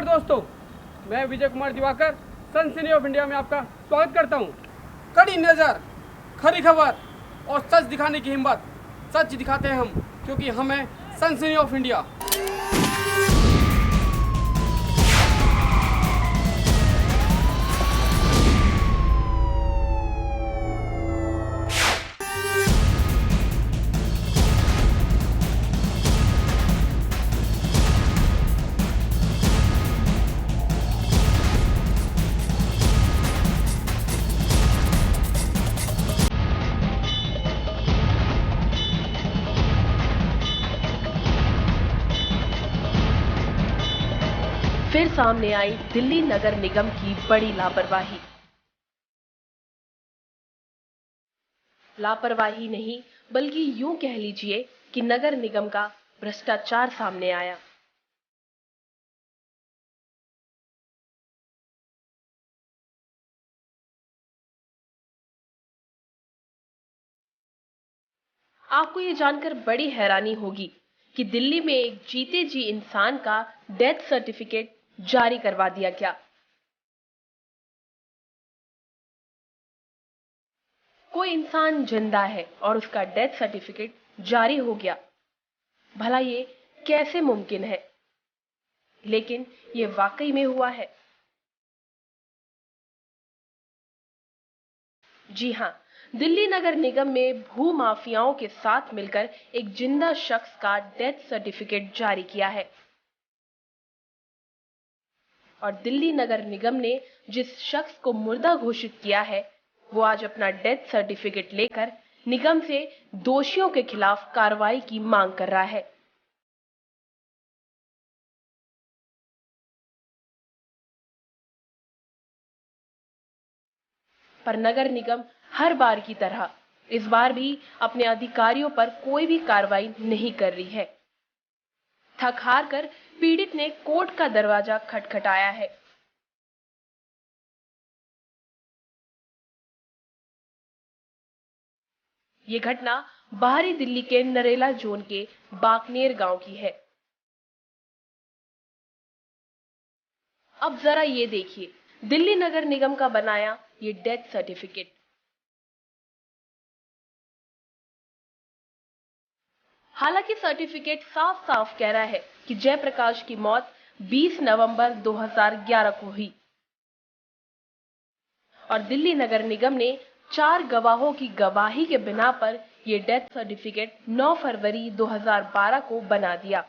दोस्तों, मैं विजय कुमार दिवाकर सनसनी ऑफ इंडिया में आपका स्वागत करता हूं। कड़ी नज़र, खरी खबर और सच दिखाने की हिम्मत। सच दिखाते हैं हम, क्योंकि हम हैं सनसनी ऑफ इंडिया। फिर सामने आई दिल्ली नगर निगम की बड़ी लापरवाही। लापरवाही नहीं, बल्कि यूं कह लीजिए कि नगर निगम का भ्रष्टाचार सामने आया। आपको ये जानकर बड़ी हैरानी होगी कि दिल्ली में एक जीते जी इंसान का डेथ सर्टिफिकेट जारी करवा दिया गया। कोई इंसान जिंदा है और उसका डेथ सर्टिफिकेट जारी हो गया। भला ये कैसे मुमकिन है? लेकिन ये वाकई में हुआ है। जी हां, दिल्ली नगर निगम में भू माफियाओं के साथ मिलकर एक जिंदा शख्स का डेथ सर्टिफिकेट जारी किया है। और दिल्ली नगर निगम ने जिस शख्स को मुर्दा घोषित किया है, वो आज अपना डेथ सर्टिफिकेट लेकर निगम से दोषियों के खिलाफ कार्रवाई की मांग कर रहा है। पर नगर निगम हर बार की तरह इस बार भी अपने अधिकारियों पर कोई भी कार्रवाई नहीं कर रही है। थक हार कर पीड़ित ने कोर्ट का दरवाजा खटखटाया है। ये घटना बाहरी दिल्ली के नरेला जोन के बाकनेर गांव की है। अब जरा ये देखिए, दिल्ली नगर निगम का बनाया ये डेथ सर्टिफिकेट। हालांकि सर्टिफिकेट साफ साफ कह रहा है कि जयप्रकाश की मौत 20 नवंबर 2011 को हुई और दिल्ली नगर निगम ने 4 गवाहों की गवाही के बिना पर यह डेथ सर्टिफिकेट 9 फरवरी 2012 को बना दिया।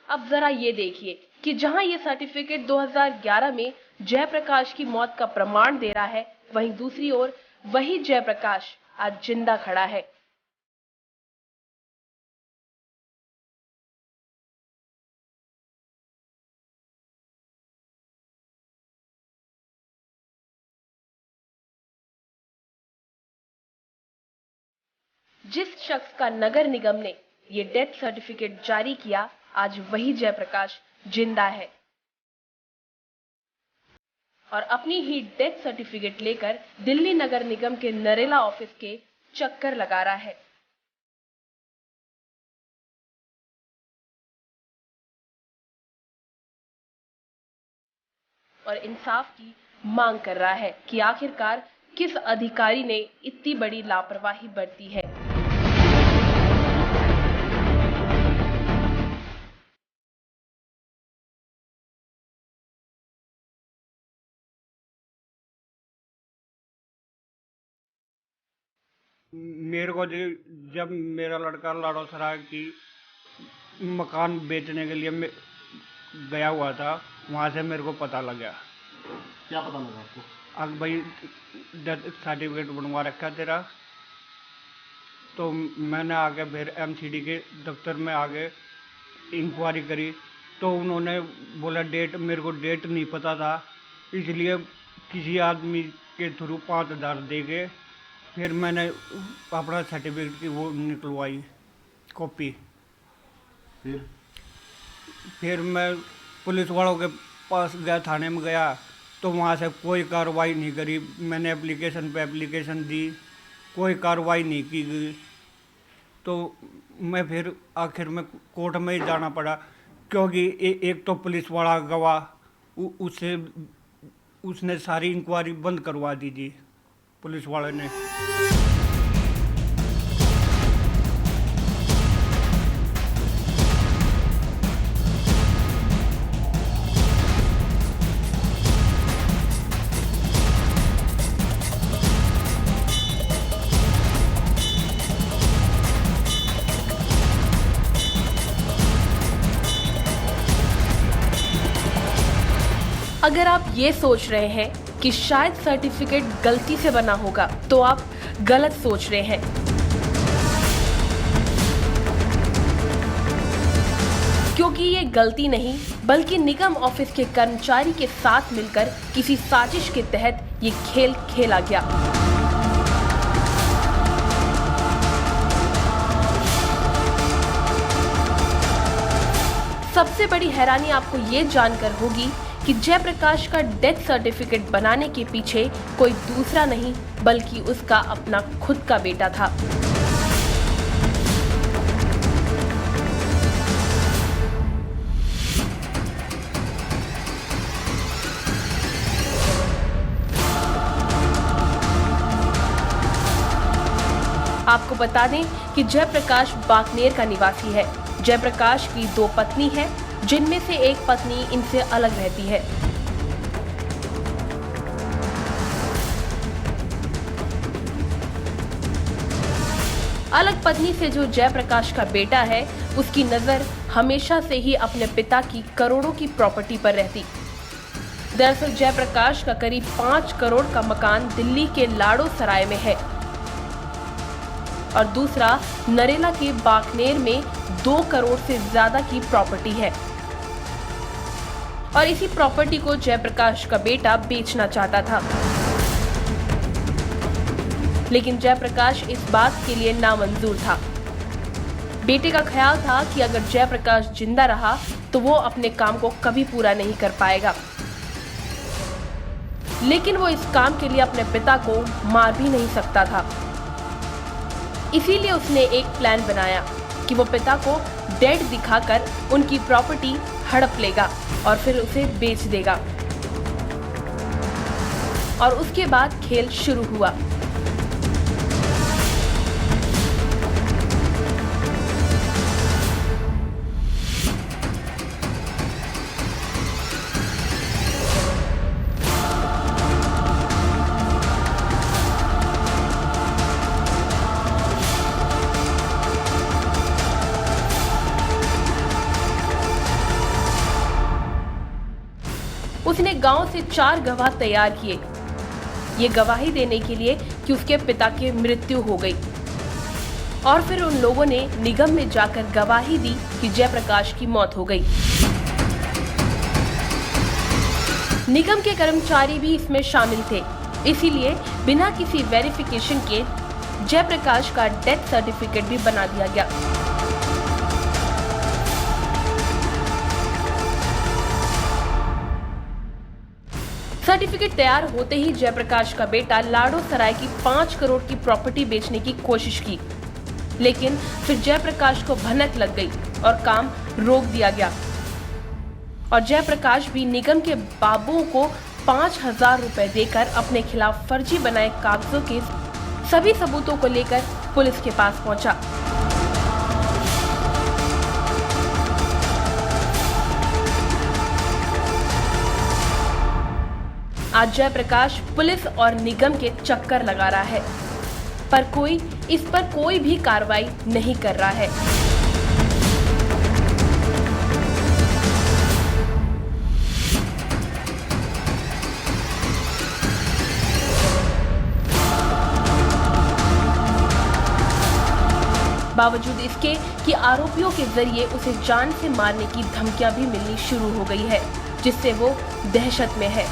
अब जरा ये देखिए कि जहां ये सर्टिफिकेट 2011 में जयप्रकाश की मौत का प्रमाण दे रहा है, वहीं दूसरी ओर वही जयप्रकाश आज जिंदा खड़ा है। जिस शख्स का नगर निगम ने ये डेथ सर्टिफिकेट जारी किया, आज वही जयप्रकाश जिंदा है और अपनी ही डेथ सर्टिफिकेट लेकर दिल्ली नगर निगम के नरेला ऑफिस के चक्कर लगा रहा है। और इंसाफ की मांग कर रहा है कि आखिरकार किस अधिकारी ने इतनी बड़ी लापरवाही बरती है। मेरे को जब मेरा लड़का लाडो सराय की मकान बेचने के लिए गया हुआ था, वहाँ से मेरे को पता लगा। क्या पता लगा आपको? अब भाई डेथ सर्टिफिकेट बनवा रखा तेरा। तो मैंने आगे फिर एमसीडी के दफ्तर में आगे इंक्वायरी करी, तो उन्होंने बोला डेट, मेरे को डेट नहीं पता था, इसलिए किसी आदमी के थ्रू 5,000 दे के फिर मैंने अपना सर्टिफिकेट की वो निकलवाई कॉपी। फिर मैं पुलिस वालों के पास गया, थाने में गया, तो वहाँ से कोई कार्रवाई नहीं करी। मैंने एप्लीकेशन पे एप्लीकेशन दी, कोई कार्रवाई नहीं की गई। तो मैं फिर आखिर में कोर्ट में ही जाना पड़ा, क्योंकि एक तो पुलिस वाला गवाह उसने सारी इंक्वायरी बंद करवा दी थी, पुलिस वाले ने। अगर आप ये सोच रहे हैं कि शायद सर्टिफिकेट गलती से बना होगा, तो आप गलत सोच रहे हैं। क्योंकि ये गलती नहीं, बल्कि निगम ऑफिस के कर्मचारी के साथ मिलकर किसी साजिश के तहत ये खेल खेला गया। सबसे बड़ी हैरानी आपको ये जानकर होगी कि जयप्रकाश का डेथ सर्टिफिकेट बनाने के पीछे कोई दूसरा नहीं, बल्कि उसका अपना खुद का बेटा था। आपको बता दें कि जयप्रकाश बाकनेर का निवासी है। जयप्रकाश की 2 पत्नी है, जिनमें से एक पत्नी इनसे अलग रहती है। अलग पत्नी से जो जयप्रकाश का बेटा है, उसकी नजर हमेशा से ही अपने पिता की करोड़ों की प्रॉपर्टी पर रहती। दरअसल जयप्रकाश का करीब 5 करोड़ का मकान दिल्ली के लाड़ो सराय में है और दूसरा नरेला के बाकनेर में 2 करोड़ से ज्यादा की प्रॉपर्टी है। और इसी प्रॉपर्टी को जयप्रकाश का बेटा बेचना चाहता था, लेकिन जयप्रकाश इस बात के लिए नामंजूर था। बेटे का ख्याल था कि अगर जयप्रकाश जिंदा रहा तो वो अपने काम को कभी पूरा नहीं कर पाएगा, लेकिन वो इस काम के लिए अपने पिता को मार भी नहीं सकता था। इसीलिए उसने एक प्लान बनाया कि वो पिता को डेड दिखाकर उनकी प्रॉपर्टी हड़प लेगा और फिर उसे बेच देगा। और उसके बाद खेल शुरू हुआ। उसने गांव से 4 गवाह तैयार किए, ये गवाही देने के लिए कि उसके पिता की मृत्यु हो गई। और फिर उन लोगों ने निगम में जाकर गवाही दी कि जयप्रकाश की मौत हो गई। निगम के कर्मचारी भी इसमें शामिल थे, इसीलिए बिना किसी वेरिफिकेशन के जयप्रकाश का डेथ सर्टिफिकेट भी बना दिया गया। सर्टिफिकेट तैयार होते ही जयप्रकाश का बेटा लाड़ो सराय की 5 करोड़ की प्रॉपर्टी बेचने की कोशिश की, लेकिन फिर जयप्रकाश को भनक लग गई और काम रोक दिया गया। और जयप्रकाश भी निगम के बाबुओं को 5,000 रुपए देकर अपने खिलाफ फर्जी बनाए कागजों के सभी सबूतों को लेकर पुलिस के पास पहुंचा। आज जयप्रकाश पुलिस और निगम के चक्कर लगा रहा है, पर इस पर कोई भी कार्रवाई नहीं कर रहा है। बावजूद इसके कि आरोपियों के जरिए उसे जान से मारने की धमकियां भी मिलनी शुरू हो गई है, जिससे वो दहशत में है।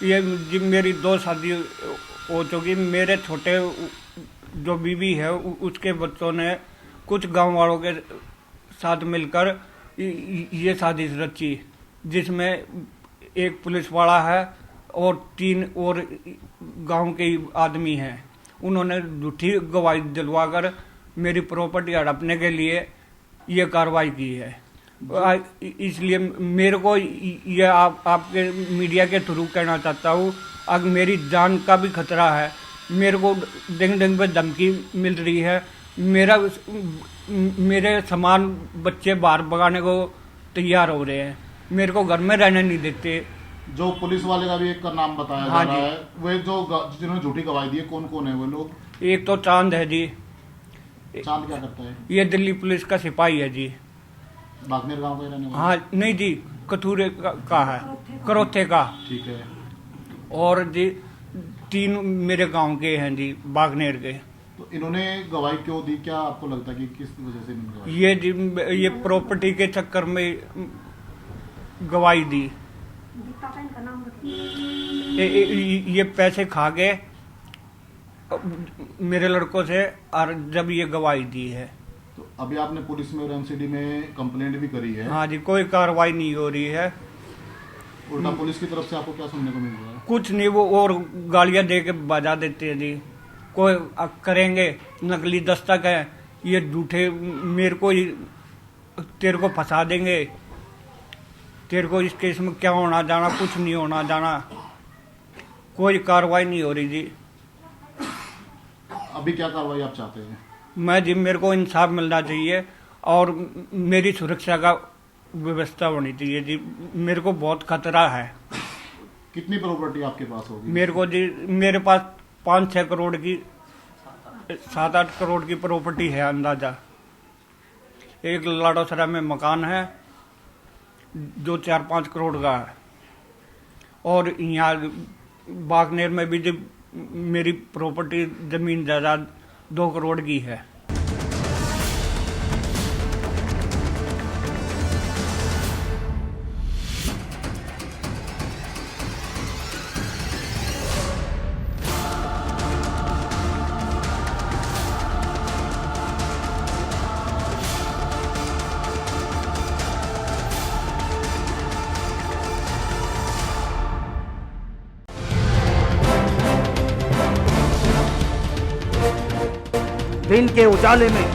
ये जी मेरी 2 शादी हो चुकी। मेरे छोटे जो बीवी है उसके बच्चों ने कुछ गांव वालों के साथ मिलकर ये साजिश रची, जिसमें एक पुलिस वाला है और 3 और गांव के आदमी हैं। उन्होंने झूठी गवाही दिलवाकर मेरी प्रॉपर्टी हड़पने के लिए ये कार्रवाई की है। इसलिए मेरे को ये आपके मीडिया के थ्रू कहना चाहता हूँ, अगर मेरी जान का भी खतरा है, मेरे को दिन पे धमकी मिल रही है, मेरे सामान बच्चे बाहर भगाने को तैयार हो रहे हैं, मेरे को घर में रहने नहीं देते। जो पुलिस वाले का भी एक का नाम बताया जा रहा है, वे जिन्होंने झूठी गवाही दी है, कौन कौन है वो लोग? एक तो चांद है जी। चांद क्या करता है? ये दिल्ली पुलिस का सिपाही है जी। बागनेर गांव का रहने वाला? हाँ नहीं जी, कथूरे का है, करोथे का। ठीक है। और जी 3 मेरे गांव के हैं जी, बागनेर के। तो इन्होंने गवाही क्यों दी? क्या आपको लगता है कि किस वजह से इन्होंने गवाही ये जी प्रॉपर्टी के चक्कर में गवाही दी। ये पैसे खा गए मेरे लड़कों से, और जब ये गवाही दी है। तो अभी आपने पुलिस में और एमसीडी में कंप्लेंट भी करी है? हाँ जी, कोई कार्रवाई नहीं हो रही है। उल्टा पुलिस की तरफ से आपको क्या सुनने को मिल रहा है? कुछ नहीं, वो और गालियां दे के बजा देते हैं जी। कोई करेंगे नकली दस्तक है, ये झूठे मेरे को तेरे को फंसा देंगे, तेरे को इस केस में क्या होना जाना, कुछ नहीं होना जाना। कोई कार्रवाई नहीं हो रही जी। अभी क्या कार्रवाई आप चाहते हैं? मैं जी मेरे को इंसाफ मिलना चाहिए और मेरी सुरक्षा का व्यवस्था होनी चाहिए जी। मेरे को बहुत खतरा है। कितनी प्रॉपर्टी आपके पास होगी? मेरे को जी, मेरे पास 5-6 करोड़ की, 7-8 करोड़ की प्रॉपर्टी है अंदाजा। एक लाड़ोसरा में मकान है जो 4-5 करोड़ का है, और यहाँ बागनेर में भी जब मेरी प्रॉपर्टी जमीन जायदाद 2 करोड़ की है। दिन के उजाले में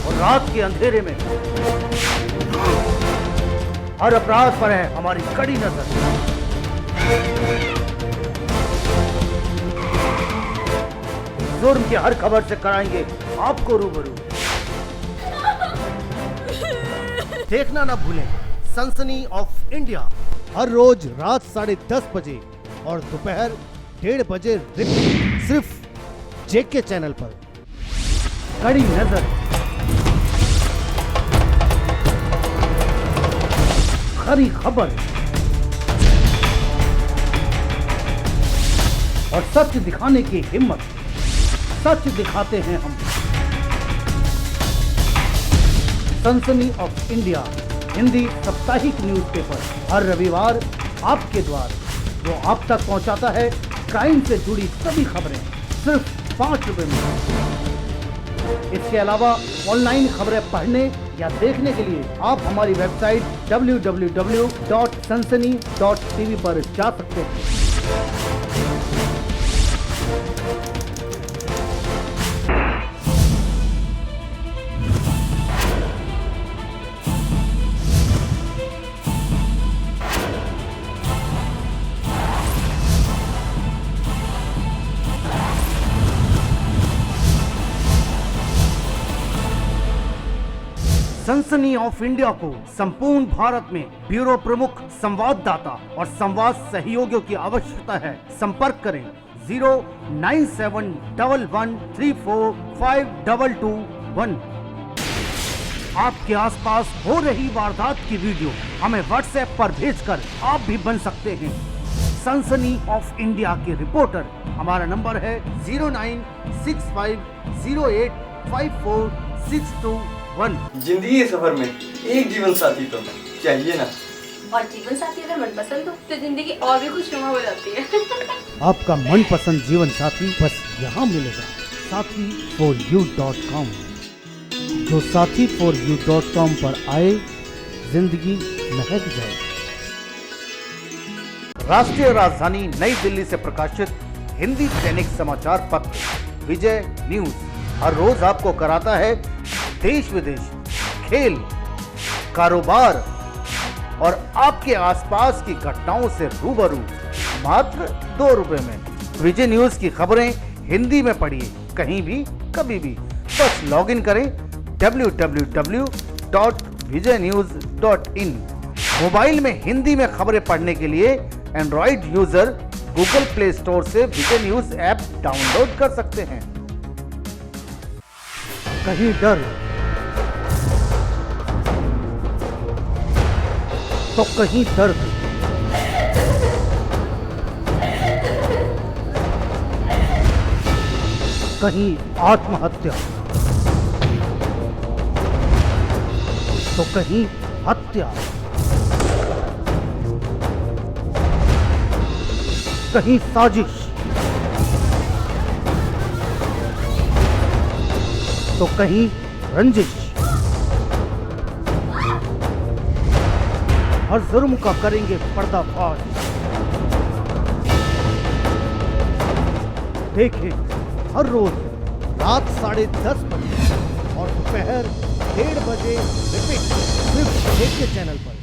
और रात के अंधेरे में हर अपराध पर है हमारी कड़ी नजर। जुर्म की हर खबर से कराएंगे आपको रूबरू। देखना ना भूलें सनसनी ऑफ इंडिया, हर रोज रात 10:30 बजे और दोपहर 1:30 बजे रिपीट, सिर्फ जेके चैनल पर। कड़ी नजर, खरी खबर और सच दिखाने की हिम्मत। सच दिखाते हैं हम। सनसनी ऑफ इंडिया हिंदी साप्ताहिक न्यूज़पेपर, हर रविवार आपके द्वार, जो आप तक पहुंचाता है क्राइम से जुड़ी सभी खबरें सिर्फ 5 रुपए में। इसके अलावा ऑनलाइन खबरें पढ़ने या देखने के लिए आप हमारी वेबसाइट www.sansani.tv पर जा सकते हैं। सनसनी ऑफ इंडिया को संपूर्ण भारत में ब्यूरो प्रमुख, संवाददाता और संवाद सहयोगियों की आवश्यकता है। संपर्क करें 09711345221। आपके आसपास हो रही वारदात की वीडियो हमें व्हाट्सएप पर भेजकर आप भी बन सकते हैं सनसनी ऑफ इंडिया के रिपोर्टर। हमारा नंबर है 09650854621। जिंदगी के सफर में एक जीवन साथी तो चाहिए ना। और जीवन साथी अगर मनपसंद हो तो जिंदगी और भी खुशनुमा हो जाती है। आपका मनपसंद जीवन साथी बस यहाँ मिलेगा, sathi4u.com। जो sathi4u.com पर आए, जिंदगी महक जाए। राष्ट्रीय राजधानी नई दिल्ली से प्रकाशित हिंदी दैनिक समाचार पत्र विजय न्यूज हर रोज आपको कराता है देश विदेश, खेल, कारोबार और आपके आसपास की घटनाओं से रूबरू मात्र 2 रुपए में। विजय न्यूज की खबरें हिंदी में पढ़िए कहीं भी कभी भी। बस लॉगिन करें www.vijaynews.in। मोबाइल में हिंदी में खबरें पढ़ने के लिए Android user Google play store से विजय न्यूज ऐप डाउनलोड कर सकते हैं। कहीं डर तो कहीं दर्द, कहीं आत्महत्या तो कहीं हत्या, कहीं साजिश तो कहीं रंजिश। हर जुर्म का करेंगे पर्दाफाश। देखें हर रोज रात 10:30 बजे और दोपहर 1:30 बजे रिपीट, सिर्फ जेके चैनल पर।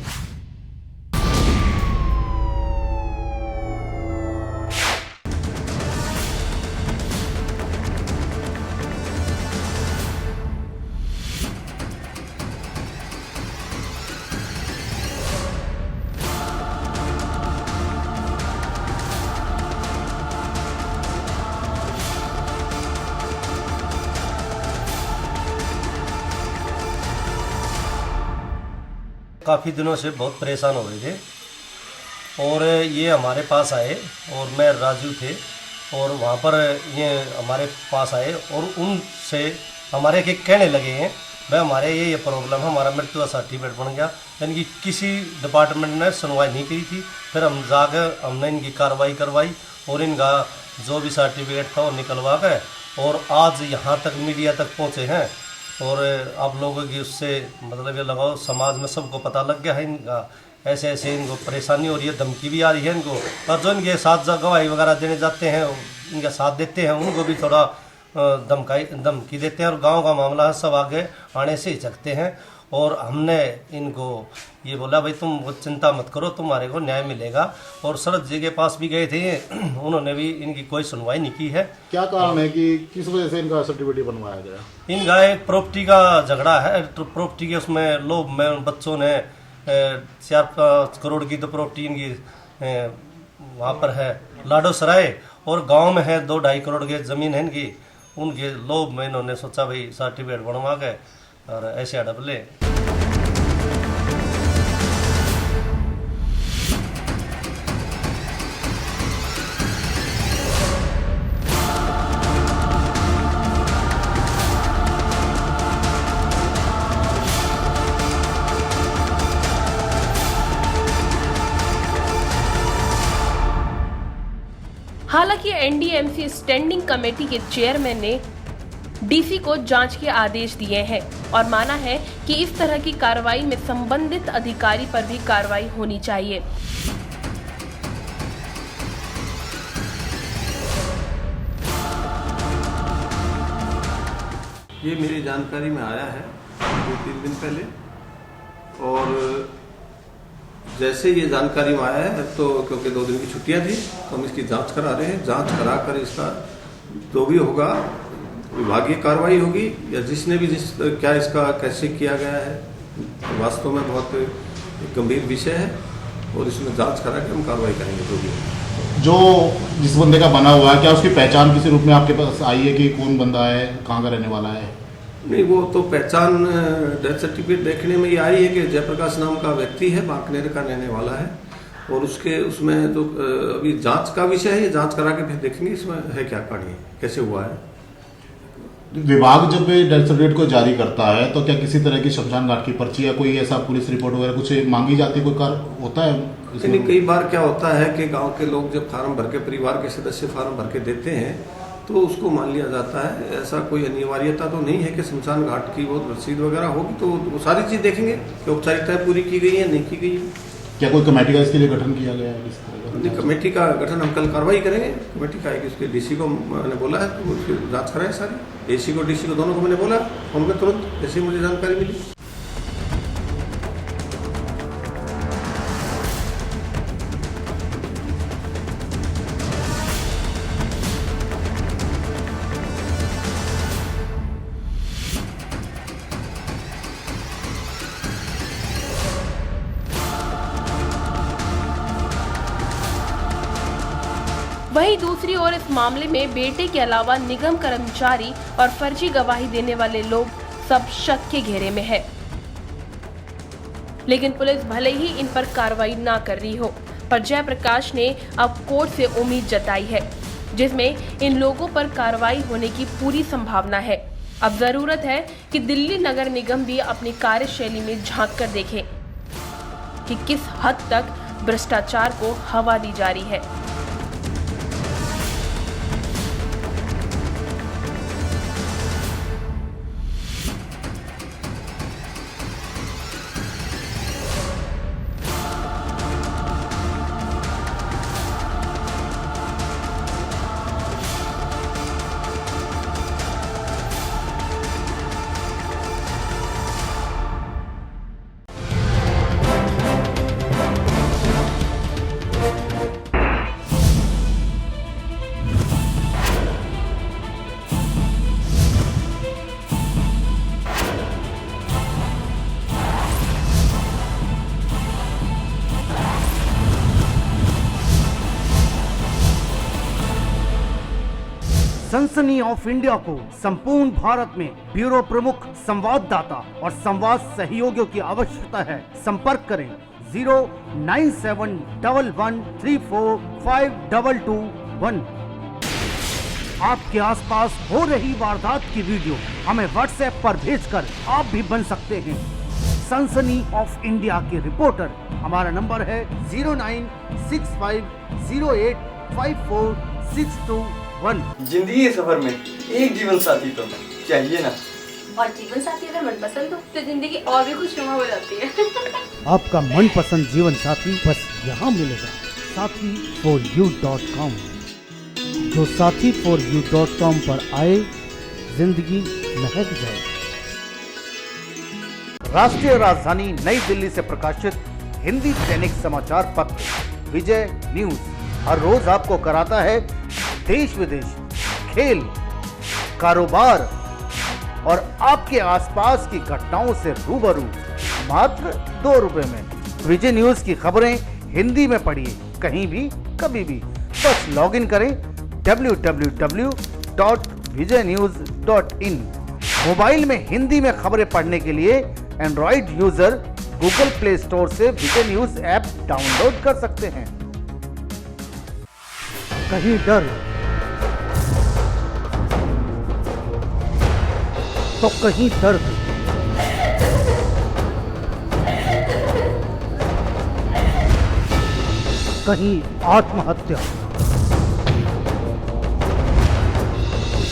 काफ़ी दिनों से बहुत परेशान हो रहे थे और ये हमारे पास आए और मैं राजू थे और वहाँ पर ये हमारे पास आए और उनसे हमारे के कहने लगे हैं भाई हमारे ये प्रॉब्लम है, हमारा मृत्यु सर्टिफिकेट बन गया, यानी कि किसी डिपार्टमेंट ने सुनवाई नहीं की थी। फिर हम जाकर हमने इनकी कार्रवाई करवाई और इनका जो भी सर्टिफिकेट था वो निकलवा गए और आज यहाँ तक मीडिया तक पहुँचे हैं और आप लोगों की उससे मतलब ये लगाओ समाज में सबको पता लग गया है इनका ऐसे ऐसे इनको परेशानी हो रही है, धमकी भी आ रही है इनको। और जो इनके साथ गवाही वगैरह देने जाते हैं, इनका साथ देते हैं, उनको भी थोड़ा धमकी देते हैं और गांव का मामला है, सब आगे आने से हिचकते हैं। और हमने इनको ये बोला भाई तुम वो चिंता मत करो, तुम्हारे को न्याय मिलेगा। और शरद जी के पास भी गए थे, उन्होंने भी इनकी कोई सुनवाई नहीं की है। क्या कारण है कि किस वजह से इनका सर्टिफिकेट बनवाया गया? इनका एक प्रॉपर्टी का झगड़ा है, प्रॉपर्टी के उसमें लोभ में बच्चों ने 4-5 करोड़ की तो प्रॉपर्टी इनकी वहाँ पर है लाडो सराय और गांव में है 2-2.5 करोड़ की ज़मीन है इनकी। उनके लोभ में इन्होंने सोचा भाई सर्टिफिकेट बनवा के और ऐसे अड़प ले। हालांकि एनडीएमसी स्टैंडिंग कमेटी के चेयरमैन ने डीसी को जांच के आदेश दिए हैं और माना है कि इस तरह की कार्रवाई में संबंधित अधिकारी पर भी कार्रवाई होनी चाहिए। ये मेरी जानकारी में आया है 2-3 दिन पहले और जैसे ये जानकारी में आया है तो क्योंकि 2 दिन की छुट्टियां थी तो हम इसकी जांच करा रहे हैं। जांच कराकर इसका जो भी होगा विभागीय कार्रवाई होगी या जिसने भी क्या इसका कैसे किया गया है, वास्तव में बहुत गंभीर विषय है और इसमें जांच करा के हम कार्रवाई करेंगे। जो भी जो जिस बंदे का बना हुआ है, क्या उसकी पहचान किसी रूप में आपके पास आई है कि कौन बंदा है, कहाँ का रहने वाला है? नहीं, वो तो पहचान डेथ सर्टिफिकेट देखने में ये आई है कि जयप्रकाश नाम का व्यक्ति है, बांकनेर का रहने वाला है और उसमें तो अभी जांच का विषय है। ये जांच करा के फिर देखेंगे इसमें है क्या कहानी, कैसे हुआ है। विभाग जब डेथ सर्टिफिकेट को जारी करता है तो क्या किसी तरह की शमशान घाट की पर्ची या कोई ऐसा पुलिस रिपोर्ट वगैरह कुछ मांगी जाती है, कोई कार्य होता है लेकिन कई बार क्या होता है कि गांव के लोग जब फार्म भर के, परिवार के सदस्य फार्म भर के देते हैं तो उसको मान लिया जाता है। ऐसा कोई अनिवार्यता तो नहीं है कि शमशान घाट की वो रसीद वगैरह होगी तो वो सारी चीज़ देखेंगे कि औपचारिकताएं पूरी की गई है नहीं की गई है। क्या कोई कमेटी का इसके लिए गठन किया गया है? इस तरह का कमेटी का गठन हम कल कार्रवाई करेंगे। कमेटी का है कि उसके डीसी को मैंने बोला है तो उसकी जांच कराए सारी, एसी को डीसी को दोनों को मैंने बोला फोन पे तुरंत, जैसे मुझे जानकारी मिली। वहीं दूसरी ओर इस मामले में बेटे के अलावा निगम कर्मचारी और फर्जी गवाही देने वाले लोग सब शक के घेरे में है। लेकिन पुलिस भले ही इन पर कार्रवाई ना कर रही हो, पर जयप्रकाश ने अब कोर्ट से उम्मीद जताई है, जिसमें इन लोगों पर कार्रवाई होने की पूरी संभावना है। अब जरूरत है कि दिल्ली नगर निगम भी अपनी कार्यशैली में झांक कर देखे कि किस हद तक भ्रष्टाचार को हवा दी जा रही है। सनसनी ऑफ इंडिया को संपूर्ण भारत में ब्यूरो प्रमुख, संवाददाता और संवाद सहयोगियों की आवश्यकता है। संपर्क करें 09711345221। आपके आसपास हो रही वारदात की वीडियो हमें व्हाट्सएप पर भेजकर आप भी बन सकते हैं सनसनी ऑफ इंडिया के रिपोर्टर। हमारा नंबर है 09650854621। जिंदगी के सफर में एक जीवन साथी तो चाहिए ना, और जीवन साथी अगर मनपसंद हो तो जिंदगी और भी खुशनुमा हो जाती है। आपका मनपसंद जीवन साथी बस यहाँ मिलेगा, sathi4u.com। जो sathi4u.com पर आए, जिंदगी महक जाए। राष्ट्रीय राजधानी नई दिल्ली से प्रकाशित हिंदी दैनिक समाचार पत्र विजय न्यूज हर रोज आपको कराता है देश विदेश, खेल, कारोबार और आपके आसपास की घटनाओं से रूबरू मात्र 2 रुपए में। विजय न्यूज की खबरें हिंदी में पढ़िए कहीं भी कभी भी। बस लॉगिन करें www.vijaynews.in। मोबाइल में हिंदी में खबरें पढ़ने के लिए Android user Google play store से विजय न्यूज ऐप डाउनलोड कर सकते हैं। कहीं डर तो कहीं दर्द, कहीं आत्महत्या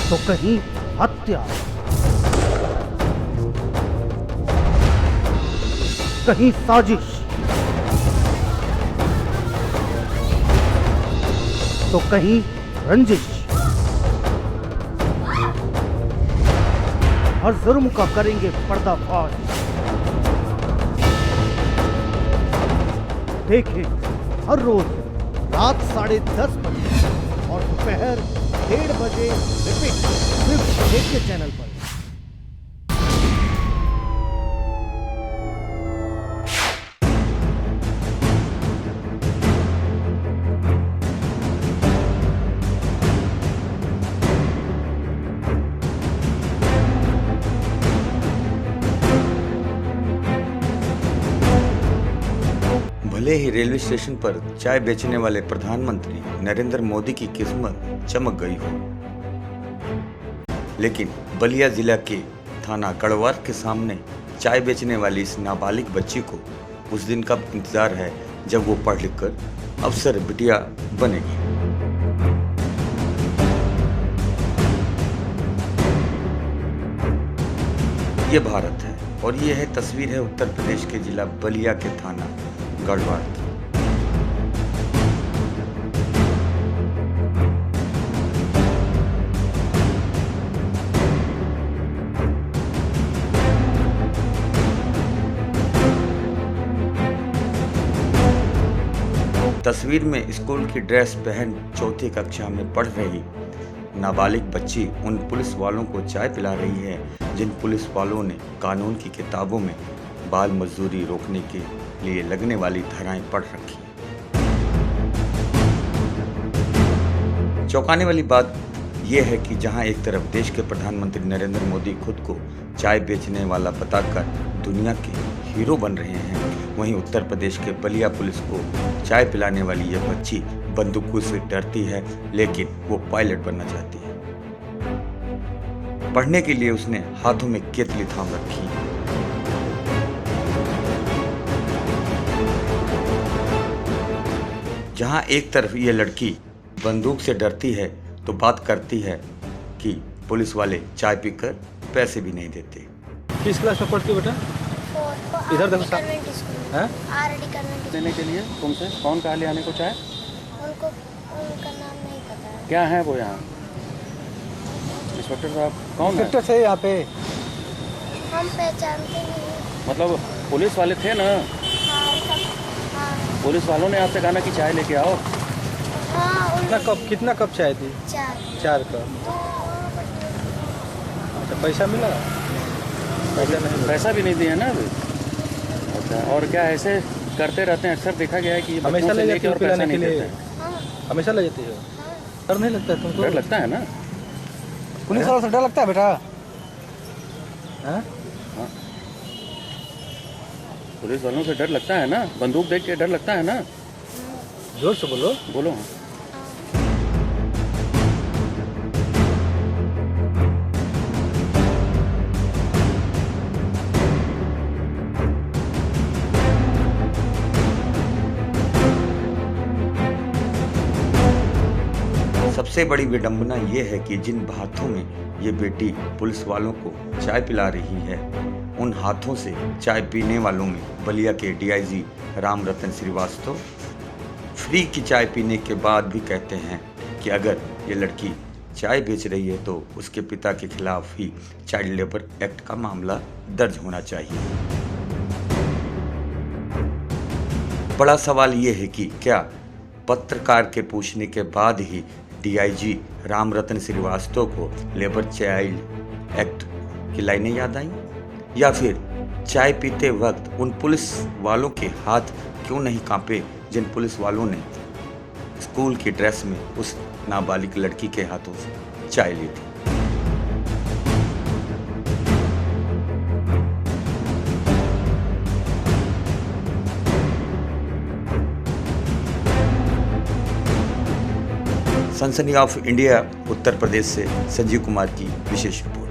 तो कहीं हत्या, कहीं साजिश तो कहीं रंजिश। हर जुर्म का करेंगे पर्दाफाश। देखें हर रोज रात 10:30 बजे और दोपहर 1:30 बजे रिपीट, सिर्फ जेके चैनल पर। भले ही रेलवे स्टेशन पर चाय बेचने वाले प्रधानमंत्री नरेंद्र मोदी की किस्मत चमक गई हो, लेकिन बलिया जिला के थाना गढ़वाल के सामने चाय बेचने वाली इस नाबालिग बच्ची को उस दिन का इंतजार है जब वो पढ़ लिख कर अफसर बिटिया बनेगी। ये भारत है और ये है तस्वीर है उत्तर प्रदेश के जिला बलिया के थाना गढ़वाल की। तस्वीर में स्कूल की ड्रेस पहन चौथी कक्षा में पढ़ रही नाबालिग बच्ची उन पुलिस वालों को चाय पिला रही है जिन पुलिस वालों ने कानून की किताबों में बाल मजदूरी रोकने के लिए लगने वाली धाराएं पढ़ रखी हैं। चौंकाने वाली बात यह है कि जहां एक तरफ देश के प्रधानमंत्री नरेंद्र मोदी खुद को चाय बेचने वाला बताकर दुनिया के हीरो बन रहे हैं, वहीं उत्तर प्रदेश के बलिया पुलिस को चाय पिलाने वाली यह बच्ची बंदूकों से डरती है, लेकिन वो पायलट बनना चाहती है। पढ़ने के लिए उसने हाथों में केतली थाम रखी। जहां एक तरफ ये लड़की बंदूक से डरती है तो बात करती है कि पुलिस वाले चाय पीकर पैसे भी नहीं देते। किस क्लास में पढ़ती हो बेटा? इधर देखो साहब। देने के लिए तुमसे कौन कहा ले आने को चाहे? उनका नाम नहीं पता है। क्या है वो यहाँ? इंस्पेक्टर साहब कौन है? इंस्पेक्टर थे यहाँ पे। हम पहचानते नहीं। मतलब पुलिस वाले थे ना? हाँ। पुलिस वालों ने आपसे कहा ना कि चाय लेके आओ? हाँ। कितना कप चाय थी? 4 कप। अच्छा, पैसा मिला? पैसा भी नहीं दिया ना अभी? अच्छा, और क्या ऐसे करते रहते हैं? अक्सर देखा गया है कि हमेशा ले जाते हो पिलाने के लिए? हाँ। हमेशा ले जाती हो? डर नहीं लगता तुमको? डर लगता है ना? पुलिस वालों से डर लगता है बेटा? हाँ, पुलिस वालों से डर लगता है ना? बंदूक देख के डर लगता है ना? जोर से बोलो। बोलो। सबसे बड़ी विडंबना ये है कि जिन हाथों में ये बेटी पुलिस वालों को चाय पिला रही है, उन हाथों से चाय पीने वालों में बलिया के डीआईजी राम रतन श्रीवास्तव फ्री की चाय पीने के बाद भी कहते हैं कि अगर ये लड़की चाय बेच रही है तो उसके पिता के खिलाफ ही चाइल्ड लेबर एक्ट का मामला दर्ज होना चाहिए। बड़ा सवाल ये है कि क्या पत्रकार के पूछने के बाद ही डीआईजी राम रतन श्रीवास्तव को लेबर चाइल्ड एक्ट की लाइनें याद आई, या फिर चाय पीते वक्त उन पुलिस वालों के हाथ क्यों नहीं कांपे जिन पुलिस वालों ने स्कूल की ड्रेस में उस नाबालिग लड़की के हाथों से चाय ली थी। सनसनी ऑफ इंडिया उत्तर प्रदेश से संजीव कुमार की विशेष रिपोर्ट।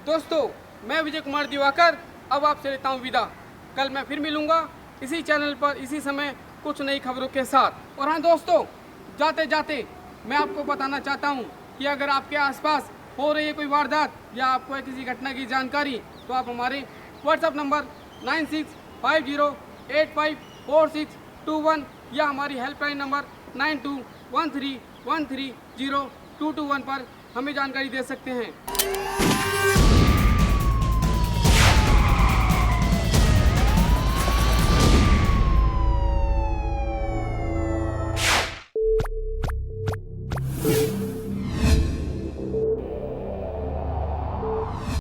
दोस्तों, मैं विजय कुमार दिवाकर अब आपसे लेता हूं विदा। कल मैं फिर मिलूंगा इसी चैनल पर इसी समय कुछ नई खबरों के साथ। और हाँ दोस्तों, जाते जाते मैं आपको बताना चाहता हूं कि अगर आपके आसपास हो रही है कोई वारदात या आपको है किसी घटना की जानकारी, तो आप हमारे व्हाट्सएप नंबर 9650854621 या हमारी हेल्पलाइन नंबर 9213130221 पर हमें जानकारी दे सकते हैं।